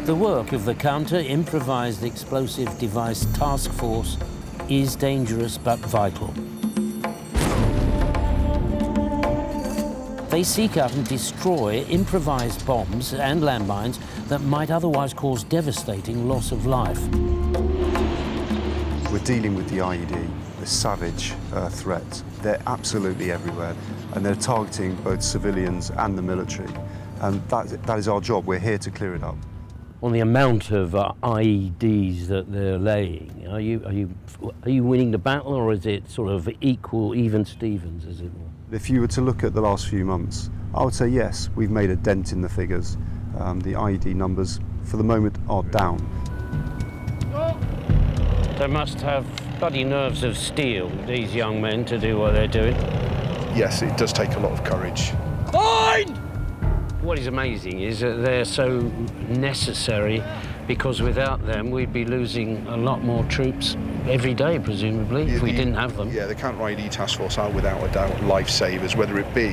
The work of the Counter-Improvised Explosive Device Task Force is dangerous but vital. They seek out and destroy improvised bombs and landmines that might otherwise cause devastating loss of life. We're dealing with the IED, the savage threat. They're absolutely everywhere, and they're targeting both civilians and the military. And that is our job. We're here to clear it up. On the amount of IEDs that they're laying, are you winning the battle, or is it sort of equal, even Stevens, as it were? If you were to look at the last few months, I would say yes, we've made a dent in the figures. The IED numbers, for the moment, are down. They must have bloody nerves of steel, these young men, to do what they're doing. Yes, it does take a lot of courage. Fine! What is amazing is that they're so necessary, because without them we'd be losing a lot more troops every day, presumably, if we didn't have them. Yeah, the Counter-IED Task Force are without a doubt lifesavers, whether it be,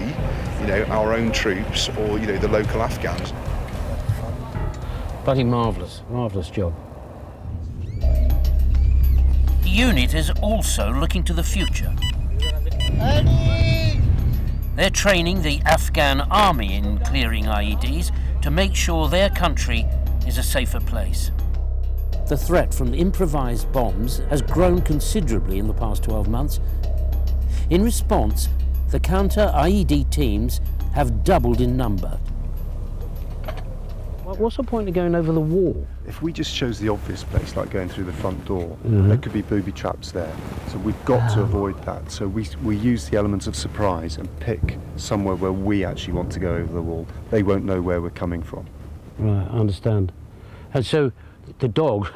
our own troops or, the local Afghans. Bloody marvellous job. The unit is also looking to the future. They're training the Afghan army in clearing IEDs to make sure their country is a safer place. The threat from improvised bombs has grown considerably in the past 12 months. In response, the counter-IED teams have doubled in number. What's the point of going over the wall? If we just chose the obvious place, like going through the front door, there could be booby traps there. So we've got to avoid that. So we use the elements of surprise and pick somewhere where we actually want to go over the wall. They won't know where we're coming from. Right, I understand. And so the dog,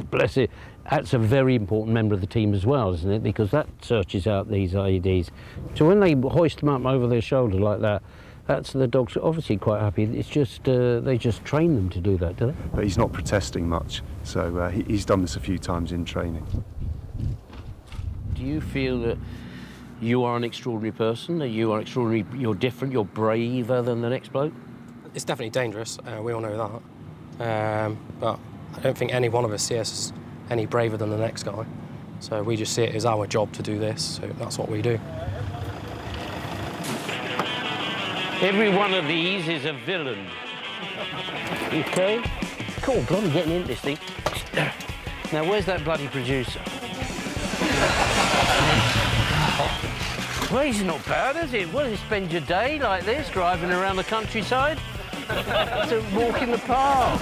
bless it, that's a very important member of the team as well, isn't it? Because that searches out these IEDs. So when they hoist them up over their shoulder like that, the dog's obviously quite happy. It's just, they just train them to do that, do they? But he's not protesting much, so he's done this a few times in training. Do you feel that you are an extraordinary person, that you are extraordinary, you're different, you're braver than the next bloke? It's definitely dangerous, we all know that. But I don't think any one of us sees us any braver than the next guy. So we just see it as our job to do this, so that's what we do. Every one of these is a villain. Okay? Cool, bloody getting into this thing. Now, where's that bloody producer? Well, he's not bad, is it? What, you spend your day like this, driving around the countryside? It's a walk in the park.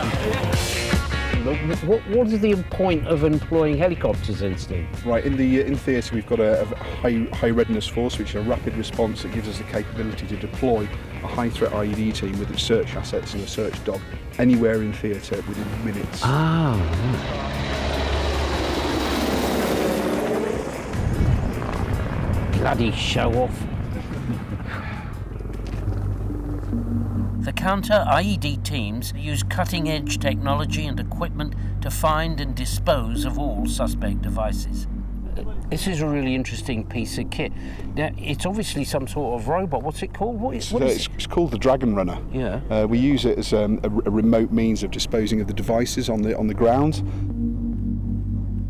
What is the point of employing helicopters then, Steve? Right, in theatre we've got a high readiness force, which is a rapid response that gives us the capability to deploy a high threat IED team with its search assets and a search dog anywhere in theatre within minutes. Ah. Bloody show off. The counter-IED teams use cutting-edge technology and equipment to find and dispose of all suspect devices. This is a really interesting piece of kit. Now, it's obviously some sort of robot. What's it called? What is it? It's called the Dragon Runner. Yeah. We use it as a remote means of disposing of the devices on the ground.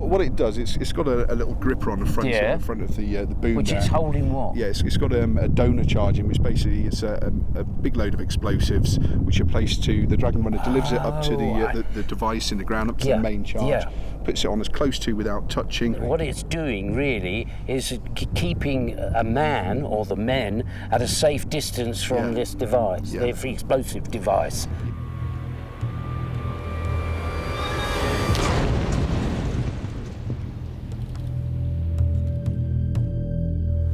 What it does, it's got a little gripper on the front, front of the boom. Which is holding what? Yeah, it's got a donor charging, which basically is a big load of explosives, which are placed to the Dragon Runner. Delivers it up to the device in the ground, up to the main charge. Puts it on as close to without touching. What it's doing really is keeping a man or the men at a safe distance from this device, the explosive device.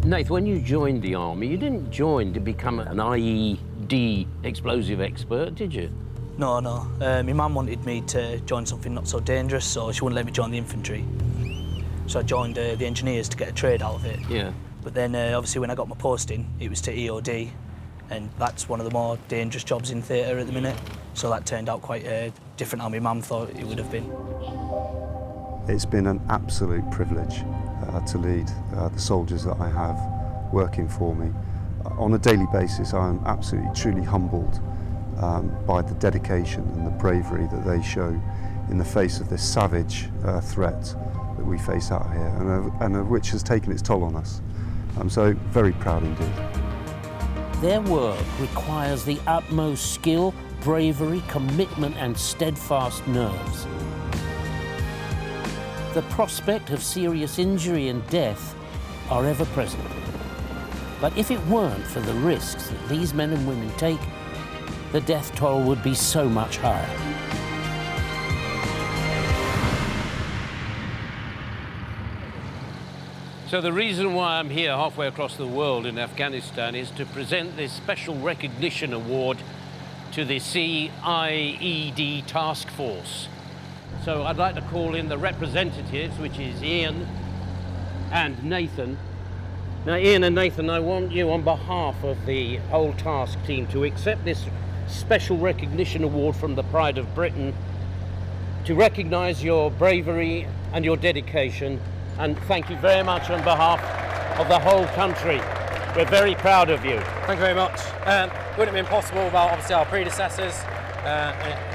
Nath, when you joined the army, you didn't join to become an IED explosive expert, did you? No. My mum wanted me to join something not so dangerous, so she wouldn't let me join the infantry. So I joined the engineers to get a trade out of it. Yeah. But then, obviously, when I got my posting, it was to EOD, and that's one of the more dangerous jobs in theatre at the minute. So that turned out quite different how my mum thought it would have been. It's been an absolute privilege to lead the soldiers that I have working for me. On a daily basis, I'm absolutely, truly humbled by the dedication and the bravery that they show in the face of this savage threat that we face out here, and of which has taken its toll on us. I'm so very proud indeed. Their work requires the utmost skill, bravery, commitment and steadfast nerves. The prospect of serious injury and death are ever present. But if it weren't for the risks that these men and women take, the death toll would be so much higher. So the reason why I'm here halfway across the world in Afghanistan is to present this special recognition award to the CIED task force. So I'd like to call in the representatives, which is Ian and Nathan. Now, Ian and Nathan, I want you on behalf of the whole task team to accept this special recognition award from the Pride of Britain to recognise your bravery and your dedication. And thank you very much on behalf of the whole country. We're very proud of you. Thank you very much. Wouldn't have been possible without obviously our predecessors.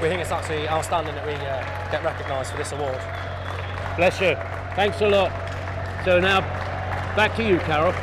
We think it's absolutely outstanding that we get recognised for this award. Bless you. Thanks a lot. So now, back to you, Carol.